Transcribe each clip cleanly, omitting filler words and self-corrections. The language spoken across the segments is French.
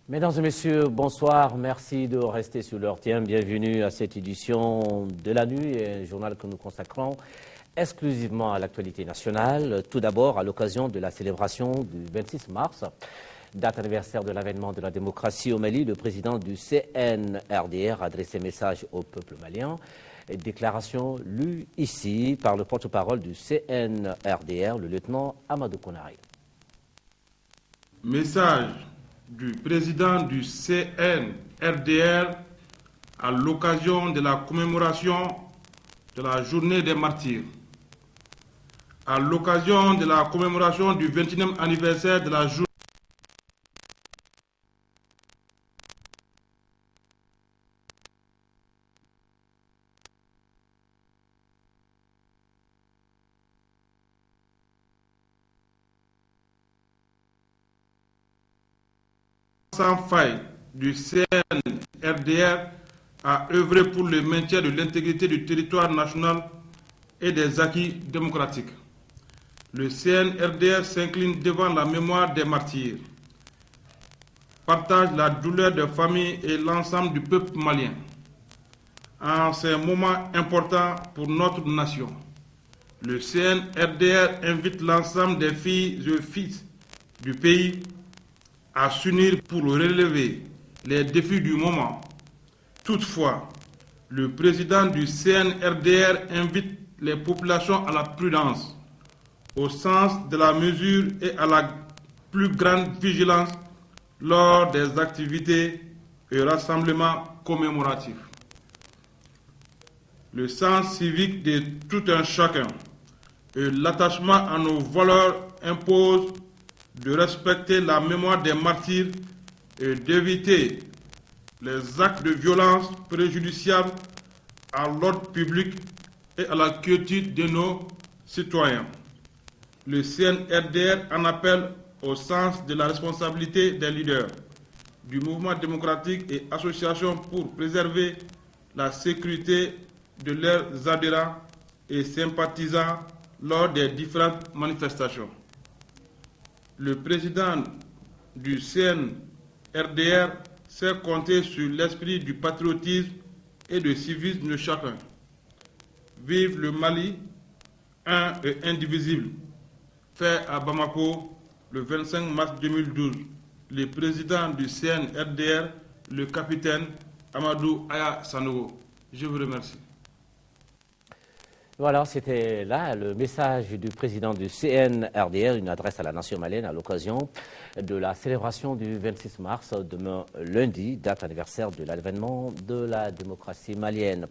Mesdames et messieurs, bonsoir. Merci de rester sur leur thème. Bienvenue à cette édition de la nuit, un journal que nous consacrons exclusivement à l'actualité nationale. Tout d'abord, à l'occasion de la célébration du 26 mars, date anniversaire de l'avènement de la démocratie au Mali, le président du CNRDR a adressé message au peuple malien. Déclaration lue ici par le porte-parole du CNRDR, le lieutenant Amadou Konari. Message du président du CNRDR à l'occasion de la commémoration de la journée des martyrs. À l'occasion de la commémoration du 21e anniversaire de la journée sans faille du CNRDR a œuvré pour le maintien de l'intégrité du territoire national et des acquis démocratiques. Le CNRDR s'incline devant la mémoire des martyrs, partage la douleur des familles et l'ensemble du peuple malien. En ces moments importants pour notre nation, le CNRDR invite l'ensemble des filles et fils du pays à s'unir pour relever les défis du moment. Toutefois, le président du CNRDR invite les populations à la prudence, au sens de la mesure et à la plus grande vigilance lors des activités et rassemblements commémoratifs. Le sens civique de tout un chacun et l'attachement à nos valeurs imposent de respecter la mémoire des martyrs et d'éviter les actes de violence préjudiciables à l'ordre public et à la quiétude de nos citoyens. Le CNRDR en appelle au sens de la responsabilité des leaders du mouvement démocratique et associations pour préserver la sécurité de leurs adhérents et sympathisants lors des différentes manifestations. Le président du CNRDR sait compter sur l'esprit du patriotisme et du civisme de chacun. Vive le Mali, un et indivisible. Fait à Bamako le 25 mars 2012. Le président du CNRDR, le capitaine Amadou Aya Sanogo. Je vous remercie. Voilà, c'était là le message du président du CNRDR, une adresse à la nation malienne à l'occasion de la célébration du 26 mars, demain lundi, date anniversaire de l'avènement de la démocratie malienne.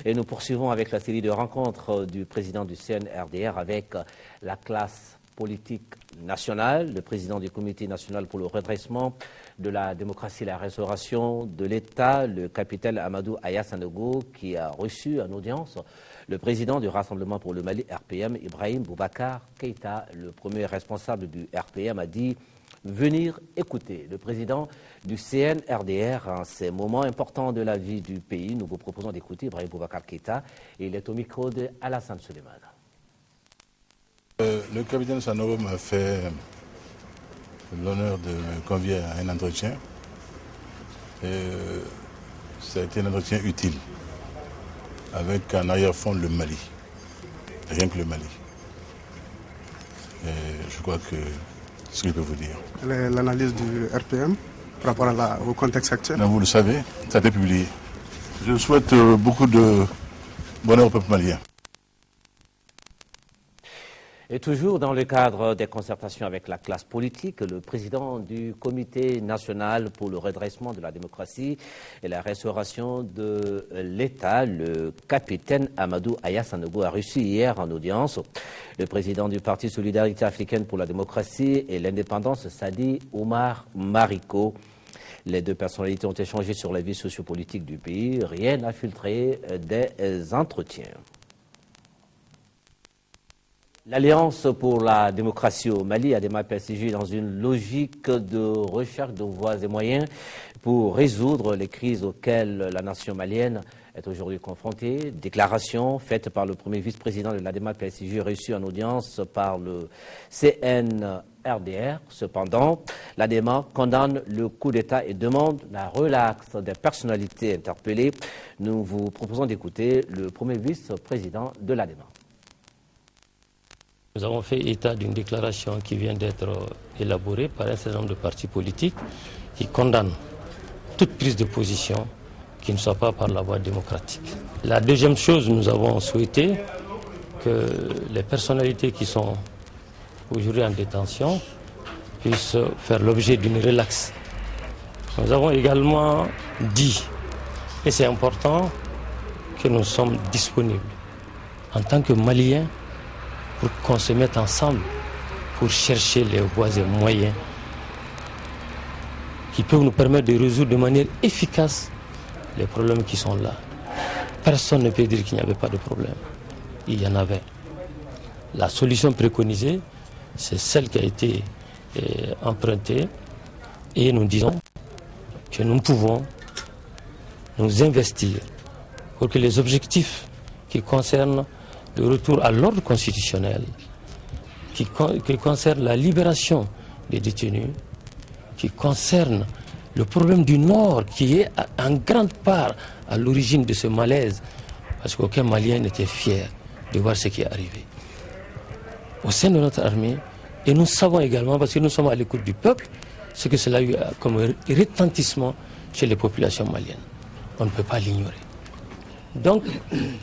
Et nous poursuivons avec la série de rencontres du président du CNRDR avec la classe politique nationale, le président du comité national pour le redressement de la démocratie et la restauration de l'État, le capitaine Amadou Aya Sanogo, qui a reçu en audience le président du Rassemblement pour le Mali, RPM, Ibrahim Boubacar Keïta, le premier responsable du RPM, a dit venir écouter le président du CNRDR en ces moments importants de la vie du pays. Nous vous proposons d'écouter Ibrahim Boubacar Keïta et il est au micro de Alassane Suleiman. Le capitaine Sanogo m'a fait l'honneur de me convier à un entretien. Ça a été un entretien utile, avec en arrière-fond le Mali, rien que le Mali. Je crois que c'est ce que je peux vous dire. L'analyse du RPM par rapport au contexte actuel. Non, vous le savez, ça a été publié. Je souhaite beaucoup de bonheur au peuple malien. Et toujours dans le cadre des concertations avec la classe politique, le président du comité national pour le redressement de la démocratie et la restauration de l'État, le capitaine Amadou Aya Sanogo, a reçu hier en audience le président du Parti Solidarité africaine pour la démocratie et l'indépendance, Sadi Oumar Mariko. Les deux personnalités ont échangé sur la vie sociopolitique du pays. Rien n'a filtré des entretiens. L'Alliance pour la démocratie au Mali a démarré persisté dans une logique de recherche de voies et moyens pour résoudre les crises auxquelles la nation malienne est aujourd'hui confronté. Déclaration faite par le premier vice-président de l'ADEMA PSG reçu en audience par le CNRDR. Cependant, l'ADEMA condamne le coup d'État et demande la relaxe des personnalités interpellées. Nous vous proposons d'écouter le premier vice-président de l'ADEMA. Nous avons fait état d'une déclaration qui vient d'être élaborée par un certain nombre de partis politiques qui condamnent toute prise de position qui ne soit pas par la voie démocratique. La deuxième chose, nous avons souhaité que les personnalités qui sont aujourd'hui en détention puissent faire l'objet d'une relaxe. Nous avons également dit, et c'est important, que nous sommes disponibles en tant que Maliens pour qu'on se mette ensemble pour chercher les voies et moyens qui peuvent nous permettre de résoudre de manière efficace les problèmes qui sont là. Personne ne peut dire qu'il n'y avait pas de problème. Il y en avait. La solution préconisée, c'est celle qui a été empruntée et nous disons que nous pouvons nous investir pour que les objectifs qui concernent le retour à l'ordre constitutionnel, qui concernent la libération des détenus, qui concernent le problème du Nord qui est en grande part à l'origine de ce malaise, parce qu'aucun Malien n'était fier de voir ce qui est arrivé au sein de notre armée. Et nous savons également, parce que nous sommes à l'écoute du peuple, ce que cela a eu comme retentissement chez les populations maliennes. On ne peut pas l'ignorer. Donc,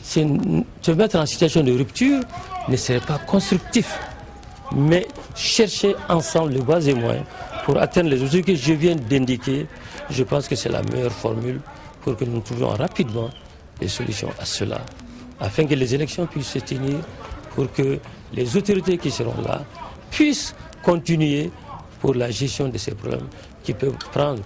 se mettre en situation de rupture ne serait pas constructif, mais chercher ensemble les voies et moyens pour atteindre les objectifs que je viens d'indiquer. Je pense que c'est la meilleure formule pour que nous trouvions rapidement des solutions à cela, afin que les élections puissent se tenir, pour que les autorités qui seront là puissent continuer pour la gestion de ces problèmes qui peuvent prendre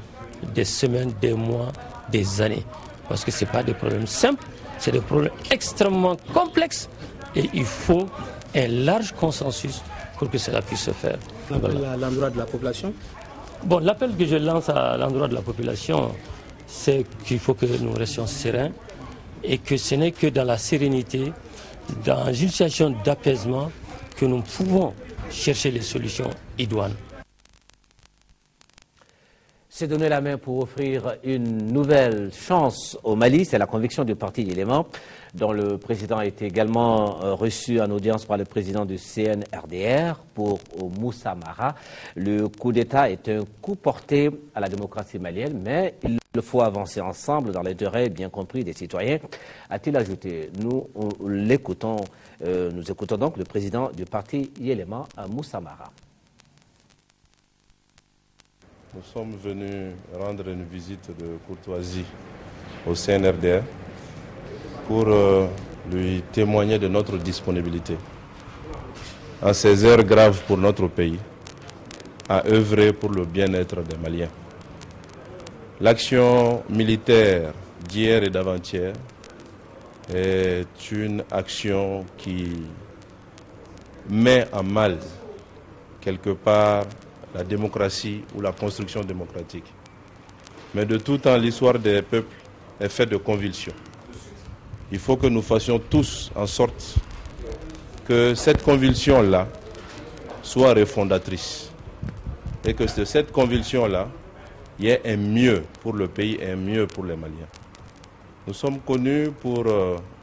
des semaines, des mois, des années. Parce que ce n'est pas des problèmes simples, c'est des problèmes extrêmement complexes et il faut un large consensus pour que cela puisse se faire. Voilà. À l'endroit de la population? Bon, l'appel que je lance à l'endroit de la population, c'est qu'il faut que nous restions sereins et que ce n'est que dans la sérénité, dans une situation d'apaisement, que nous pouvons chercher les solutions idoines. C'est donner la main pour offrir une nouvelle chance au Mali. C'est la conviction du parti Élément, dont le président a été également reçu en audience par le président du CNRDR pour Moussa Mara. Le coup d'État est un coup porté à la démocratie malienne, mais il faut avancer ensemble dans l'intérêt bien compris des citoyens, a-t-il ajouté. Nous écoutons donc le président du parti Élément, Moussa Mara. Nous sommes venus rendre une visite de courtoisie au CNRDR pour lui témoigner de notre disponibilité en ces heures graves pour notre pays à œuvrer pour le bien-être des Maliens. L'action militaire d'hier et d'avant-hier est une action qui met en mal quelque part la démocratie ou la construction démocratique. Mais de tout temps, l'histoire des peuples est faite de convulsions. Il faut que nous fassions tous en sorte que cette convulsion-là soit refondatrice et que de cette convulsion-là, il y ait un mieux pour le pays et un mieux pour les Maliens. Nous sommes connus pour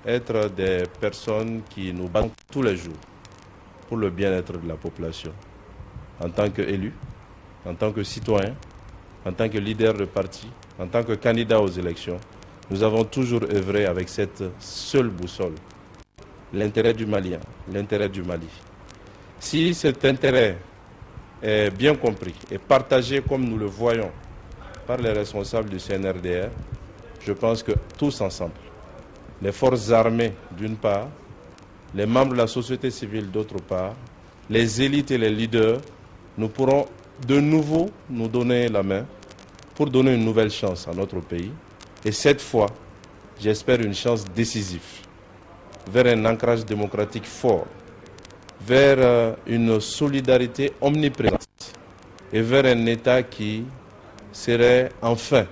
être des personnes qui nous battent tous les jours pour le bien-être de la population. En tant qu'élu, en tant que citoyen, en tant que leader de parti, en tant que candidat aux élections, nous avons toujours œuvré avec cette seule boussole, l'intérêt du Malien, l'intérêt du Mali. Si cet intérêt est bien compris et partagé comme nous le voyons par les responsables du CNRDR, je pense que tous ensemble, les forces armées d'une part, les membres de la société civile d'autre part, les élites et les leaders, nous pourrons de nouveau nous donner la main pour donner une nouvelle chance à notre pays. Et cette fois, j'espère une chance décisive vers un ancrage démocratique fort, vers une solidarité omniprésente et vers un État qui serait enfin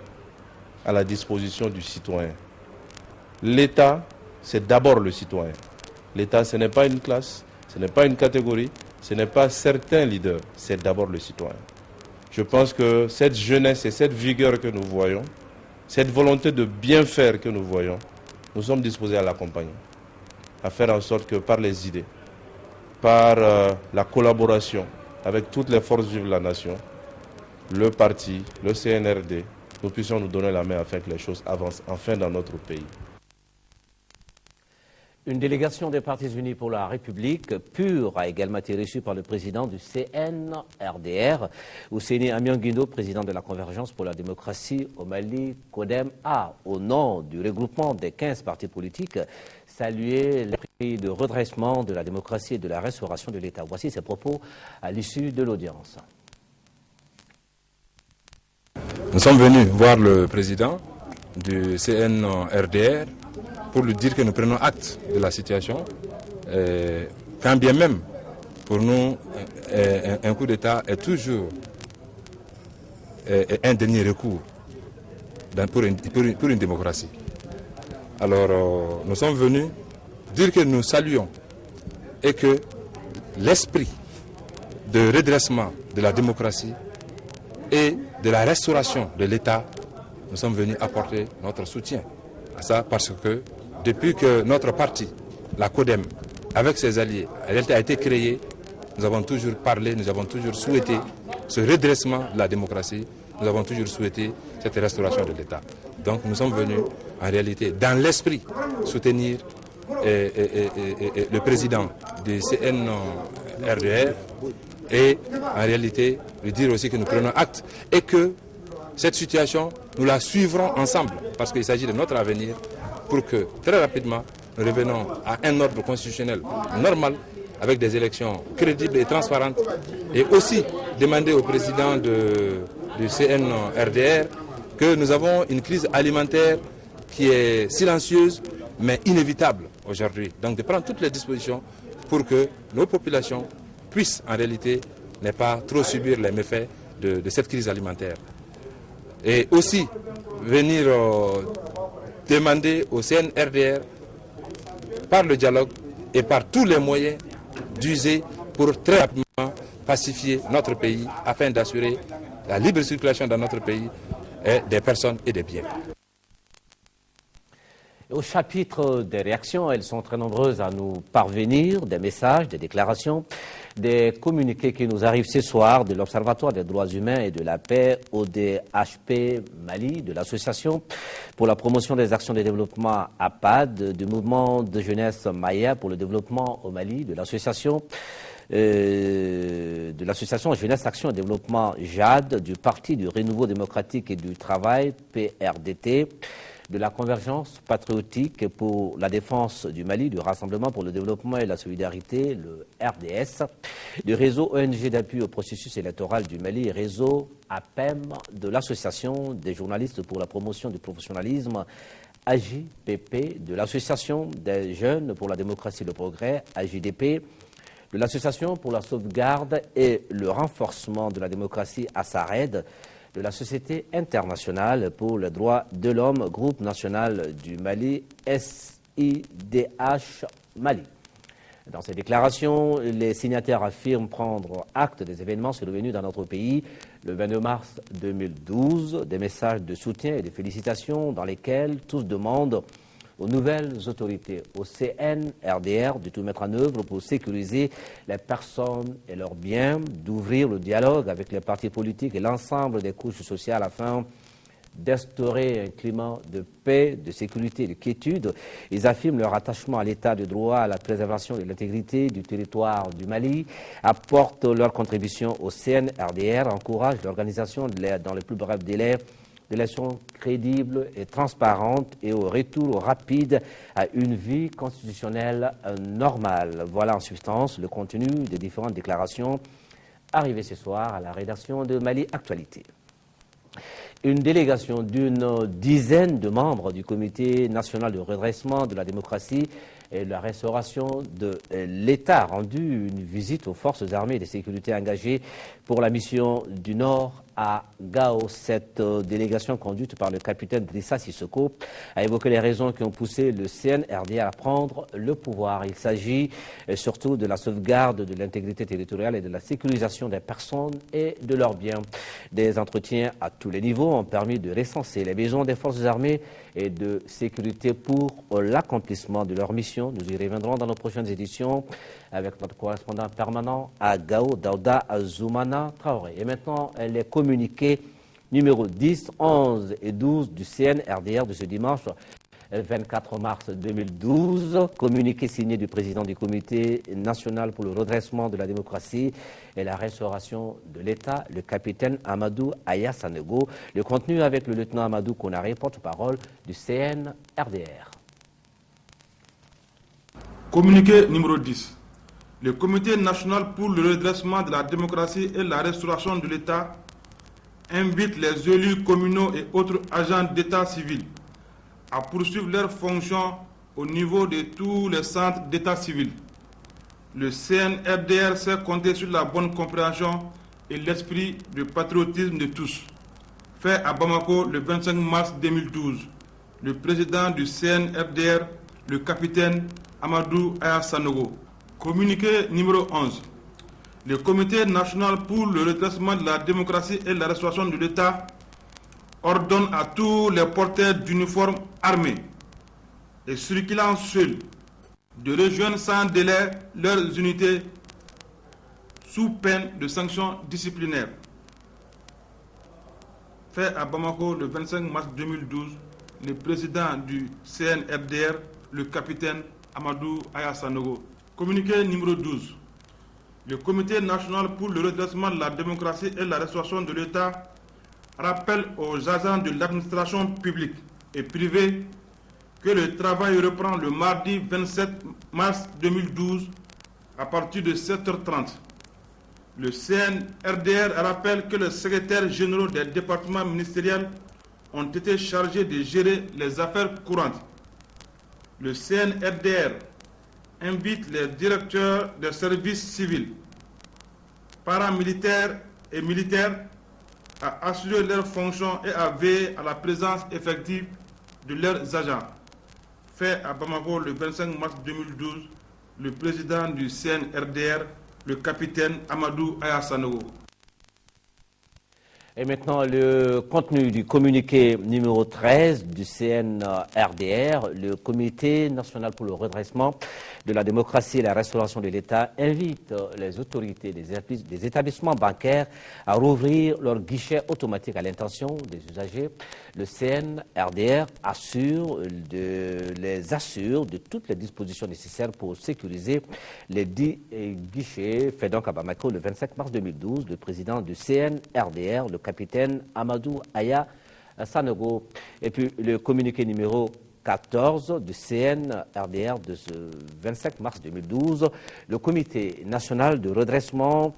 à la disposition du citoyen. l'État, c'est d'abord le citoyen. L'État, ce n'est pas une classe, ce n'est pas une catégorie, ce n'est pas certains leaders, c'est d'abord le citoyen. Je pense que cette jeunesse et cette vigueur que nous voyons, cette volonté de bien faire que nous voyons, nous sommes disposés à l'accompagner, à faire en sorte que par les idées, par la collaboration avec toutes les forces vives de la nation, le parti, le CNRD, nous puissions nous donner la main afin que les choses avancent enfin dans notre pays. Une délégation des Partis unis pour la République, PUR, a également été reçue par le président du CNRDR, Ousseini Amianguindo, président de la Convergence pour la démocratie au Mali, CODEM, a, au nom du regroupement des 15 partis politiques, salué l'esprit de redressement de la démocratie et de la restauration de l'État. Voici ses propos à l'issue de l'audience. Nous sommes venus voir le président du CNRDR pour lui dire que nous prenons acte de la situation, quand bien même, pour nous, un coup d'État est toujours un dernier recours pour une démocratie. Alors, nous sommes venus dire que nous saluons et que l'esprit de redressement de la démocratie et de la restauration de l'État, nous sommes venus apporter notre soutien à ça parce que depuis que notre parti, la CODEM, avec ses alliés, a été créée, nous avons toujours parlé, nous avons toujours souhaité ce redressement de la démocratie, nous avons toujours souhaité cette restauration de l'État. Donc nous sommes venus en réalité dans l'esprit soutenir le président du CNRDR et en réalité lui dire aussi que nous prenons acte et que cette situation, nous la suivrons ensemble parce qu'il s'agit de notre avenir pour que très rapidement nous revenons à un ordre constitutionnel normal avec des élections crédibles et transparentes et aussi demander au président du CNRDR que nous avons une crise alimentaire qui est silencieuse mais inévitable aujourd'hui. Donc de prendre toutes les dispositions pour que nos populations puissent en réalité ne pas trop subir les méfaits de cette crise alimentaire. Et aussi venir demander au CNRDR par le dialogue et par tous les moyens d'user pour très rapidement pacifier notre pays afin d'assurer la libre circulation dans notre pays des personnes et des biens. Au chapitre des réactions, elles sont très nombreuses à nous parvenir, des messages, des déclarations, des communiqués qui nous arrivent ce soir de l'Observatoire des droits humains et de la paix, ODHP Mali, de l'Association pour la promotion des actions de développement APAD, du mouvement de jeunesse Maya pour le développement au Mali, de l'association Jeunesse Action et Développement JAD, du Parti du Renouveau démocratique et du travail, PRDT, de la Convergence patriotique pour la défense du Mali, du Rassemblement pour le développement et la solidarité, le RDS, du réseau ONG d'appui au processus électoral du Mali et réseau APEM, de l'Association des journalistes pour la promotion du professionnalisme, AJPP, de l'Association des jeunes pour la démocratie et le progrès, AJDP, de l'Association pour la sauvegarde et le renforcement de la démocratie, ASARED, de la Société internationale pour les droits de l'homme, groupe national du Mali, SIDH Mali. Dans ces déclarations, les signataires affirment prendre acte des événements survenus dans notre pays le 22 mars 2012, des messages de soutien et de félicitations dans lesquels tous demandent aux nouvelles autorités, au CNRDR, de tout mettre en œuvre pour sécuriser les personnes et leurs biens, d'ouvrir le dialogue avec les partis politiques et l'ensemble des couches sociales afin d'instaurer un climat de paix, de sécurité et de quiétude. Ils affirment leur attachement à l'état de droit, à la préservation de l'intégrité du territoire du Mali, apportent leur contribution au CNRDR, encouragent l'organisation dans les plus brefs délais d'élections crédibles et transparentes et au retour rapide à une vie constitutionnelle normale. Voilà en substance le contenu des différentes déclarations arrivées ce soir à la rédaction de Mali Actualité. Une délégation d'une dizaine de membres du Comité national de redressement de la démocratie et de la restauration de l'État a rendu une visite aux forces armées et de sécurité engagées pour la mission du Nord à Gao. Cette délégation conduite par le capitaine Drissa Sissoko a évoqué les raisons qui ont poussé le CNRDR à prendre le pouvoir. Il s'agit surtout de la sauvegarde de l'intégrité territoriale et de la sécurisation des personnes et de leurs biens. Des entretiens à tous les niveaux ont permis de recenser les besoins des forces armées et de sécurité pour l'accomplissement de leur mission. Nous y reviendrons dans nos prochaines éditions avec notre correspondant permanent à Gao, Daouda Zoumana Traoré. Et maintenant, les communiqués numéro 10, 11 et 12 du CNRDR de ce dimanche 24 mars 2012, communiqué signé du président du Comité national pour le redressement de la démocratie et la restauration de l'État, le capitaine Amadou Aya Sanogo. Le contenu avec le lieutenant Amadou Konaré, porte-parole du CNRDR. Communiqué numéro 10. Le Comité national pour le redressement de la démocratie et la restauration de l'État invite les élus communaux et autres agents d'État civil à poursuivre leurs fonctions au niveau de tous les centres d'État civil. Le CNRDR sait compter sur la bonne compréhension et l'esprit de patriotisme de tous. Fait à Bamako le 25 mars 2012, le président du CNRDR, le capitaine Amadou Aya Sanogo. Communiqué numéro 11. Le Comité national pour le redressement de la démocratie et la restauration de l'État ordonne à tous les porteurs d'uniformes armés et circulant seuls de rejoindre sans délai leurs unités sous peine de sanctions disciplinaires. Fait à Bamako le 25 mars 2012, le président du CNRDR, le capitaine Amadou Aya Sanogo. Communiqué numéro 12. Le Comité national pour le redressement de la démocratie et la restauration de l'État rappelle aux agents de l'administration publique et privée que le travail reprend le mardi 27 mars 2012 à partir de 7h30. Le CNRDR rappelle que les secrétaires généraux des départements ministériels ont été chargés de gérer les affaires courantes. Le CNRDR invite les directeurs des services civils, paramilitaires et militaires à assurer leurs fonctions et à veiller à la présence effective de leurs agents. Fait à Bamako le 25 mars 2012, le président du CNRDR, le capitaine Amadou Aya Sanogo. Et maintenant, le contenu du communiqué numéro 13 du CNRDR, le Comité national pour le redressement de la démocratie et la restauration de l'État invite les autorités des établissements bancaires à rouvrir leurs guichets automatiques à l'intention des usagers. Le CNRDR les assure de toutes les dispositions nécessaires pour sécuriser les 10 guichets. Fait donc à Bamako le 25 mars 2012, le président du CNRDR, le capitaine Amadou Aya Sanogo. Et puis le communiqué numéro 14 du CNRDR de ce 25 mars 2012, le Comité national de redressement,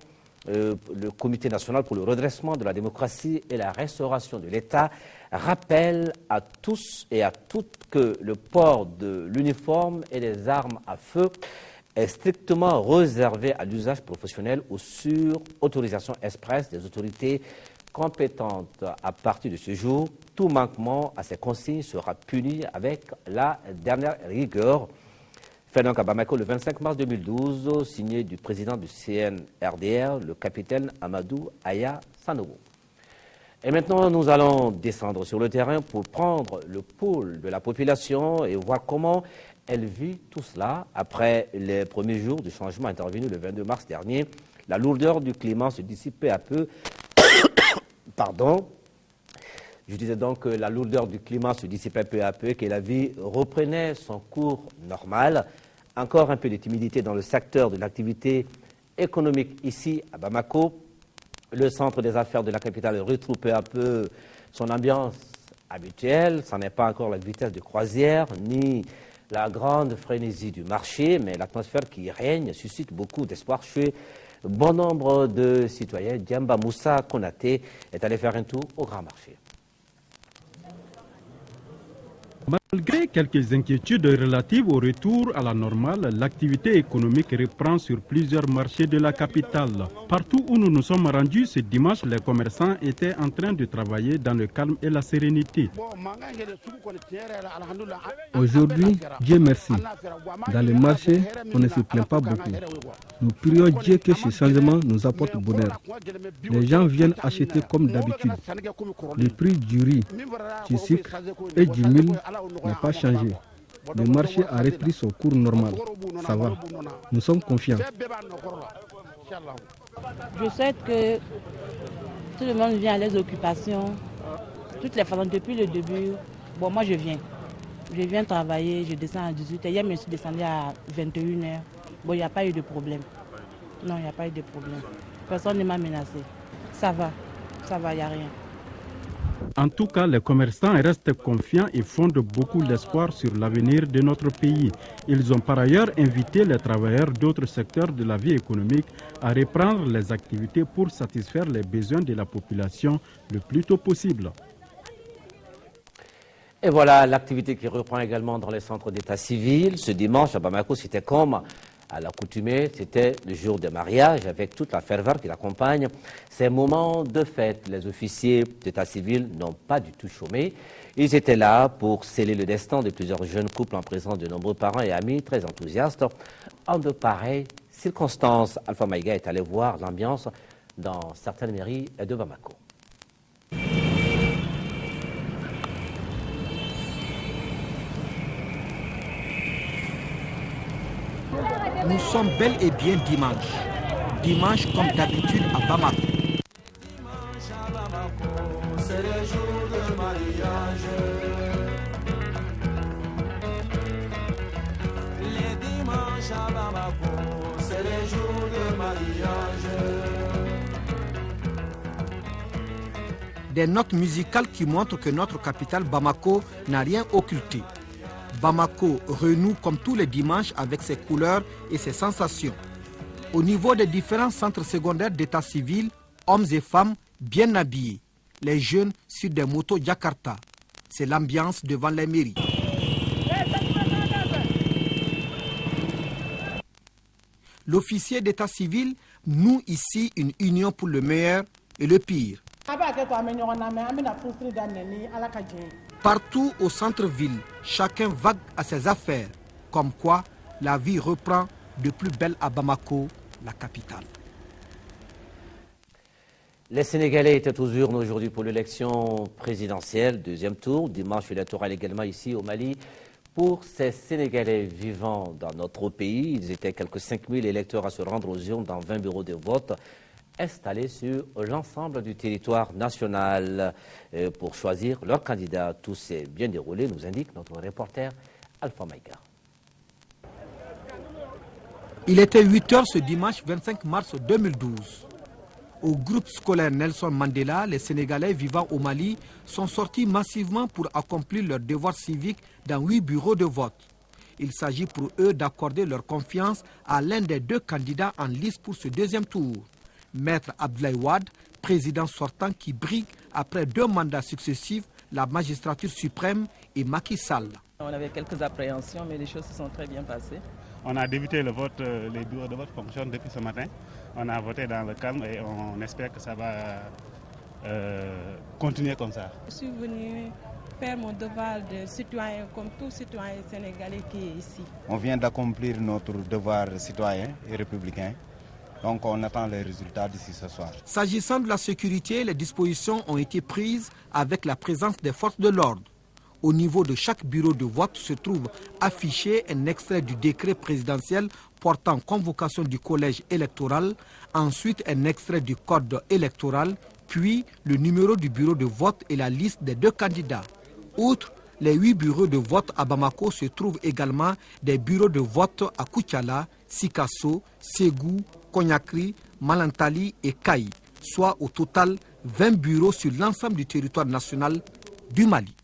le Comité national pour le redressement de la démocratie et la restauration de l'État rappelle à tous et à toutes que le port de l'uniforme et des armes à feu est strictement réservé à l'usage professionnel ou sur autorisation expresse des autorités compétentes. À partir de ce jour, tout manquement à ces consignes sera puni avec la dernière rigueur. Fait donc à Bamako le 25 mars 2012, signé du président du CNRDR, le capitaine Amadou Aya Sanogo. Et maintenant, nous allons descendre sur le terrain pour prendre le pouls de la population et voir comment elle vit tout cela. Après les premiers jours du changement intervenu le 22 mars dernier, la lourdeur du climat se dissipe peu à peu. Pardon. Je disais donc que la lourdeur du climat se dissipait peu à peu, que la vie reprenait son cours normal. Encore un peu de timidité dans le secteur de l'activité économique ici à Bamako. Le centre des affaires de la capitale retrouve peu à peu son ambiance habituelle. Ce n'est pas encore la vitesse de croisière, ni la grande frénésie du marché, mais l'atmosphère qui règne suscite beaucoup d'espoir chez bon nombre de citoyens. Diamba Moussa Konaté est allé faire un tour au Grand Marché. Malgré quelques inquiétudes relatives au retour à la normale, l'activité économique reprend sur plusieurs marchés de la capitale. Partout où nous nous sommes rendus ce dimanche, les commerçants étaient en train de travailler dans le calme et la sérénité. Aujourd'hui, Dieu merci. Dans les marchés, on ne se plaint pas beaucoup. Nous prions Dieu que ce changement nous apporte bonheur. Les gens viennent acheter comme d'habitude. Le prix du riz, du sucre et du mil n'a pas changé. Le marché a repris son cours normal. Ça va. Nous sommes confiants. Je souhaite que tout le monde vienne à les occupations. Toutes les façons, depuis le début. Bon, moi je viens. Je viens travailler, je descends à 18h. Hier, je suis descendu à 21h. Bon, il n'y a pas eu de problème. Non, il n'y a pas eu de problème. Personne ne m'a menacé. Ça va, il n'y a rien. En tout cas, les commerçants restent confiants et fondent beaucoup d'espoir sur l'avenir de notre pays. Ils ont par ailleurs invité les travailleurs d'autres secteurs de la vie économique à reprendre les activités pour satisfaire les besoins de la population le plus tôt possible. Et voilà l'activité qui reprend également dans les centres d'état civil. Ce dimanche à Bamako, c'était comme à l'accoutumée, c'était le jour de mariage avec toute la ferveur qui l'accompagne. Ces moments de fête, les officiers d'état civil n'ont pas du tout chômé. Ils étaient là pour sceller le destin de plusieurs jeunes couples en présence de nombreux parents et amis très enthousiastes. En de pareilles circonstances, Alpha Maïga est allé voir l'ambiance dans certaines mairies de Bamako. Nous sommes bel et bien dimanche. Dimanche comme d'habitude à Bamako. C'est le jour de mariage. Les dimanches à Bamako, c'est le jour de mariage. Des notes musicales qui montrent que notre capitale Bamako n'a rien occulté. Bamako renoue comme tous les dimanches avec ses couleurs et ses sensations. Au niveau des différents centres secondaires d'état civil, hommes et femmes bien habillés, les jeunes sur des motos Jakarta. C'est l'ambiance devant les mairies. L'officier d'état civil noue ici une union pour le meilleur et le pire. Partout au centre-ville, chacun vague à ses affaires, comme quoi la vie reprend de plus belle à Bamako, la capitale. Les Sénégalais étaient aux urnes aujourd'hui pour l'élection présidentielle, deuxième tour, dimanche électoral également ici au Mali. Pour ces Sénégalais vivant dans notre pays, ils étaient quelques 5000 électeurs à se rendre aux urnes dans 20 bureaux de vote installés sur l'ensemble du territoire national pour choisir leur candidat. Tout s'est bien déroulé, nous indique notre reporter Alpha Maïga. Il était 8 heures ce dimanche 25 mars 2012. Au groupe scolaire Nelson Mandela, les Sénégalais vivant au Mali sont sortis massivement pour accomplir leur devoir civique dans 8 bureaux de vote. Il s'agit pour eux d'accorder leur confiance à l'un des 2 candidats en lice pour ce deuxième tour. Maître Abdoulaye Wade, président sortant qui brigue après 2 mandats successifs la magistrature suprême et Macky Sall. On avait quelques appréhensions, mais les choses se sont très bien passées. On a débuté le vote, les bureaux de vote fonctionnent depuis ce matin. On a voté dans le calme et on espère que ça va continuer comme ça. Je suis venu faire mon devoir de citoyen comme tout citoyen sénégalais qui est ici. On vient d'accomplir notre devoir citoyen et républicain. Donc on attend les résultats d'ici ce soir. S'agissant de la sécurité, les dispositions ont été prises avec la présence des forces de l'ordre. Au niveau de chaque bureau de vote se trouve affiché un extrait du décret présidentiel portant convocation du collège électoral, ensuite un extrait du code électoral, puis le numéro du bureau de vote et la liste des 2 candidats. Outre les 8 bureaux de vote à Bamako se trouvent également des bureaux de vote à Koutiala, Sikasso, Ségou, Conakry, Malantali et Kaï, soit au total 20 bureaux sur l'ensemble du territoire national du Mali.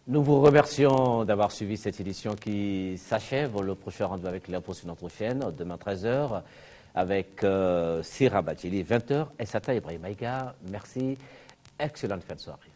Nous vous remercions d'avoir suivi cette édition qui s'achève. Le prochain rendez-vous avec l'info sur notre chaîne, demain 13h, avec Sira Badjili, 20h, et Sata Ibrahim Maïga. Merci, excellente fin de soirée.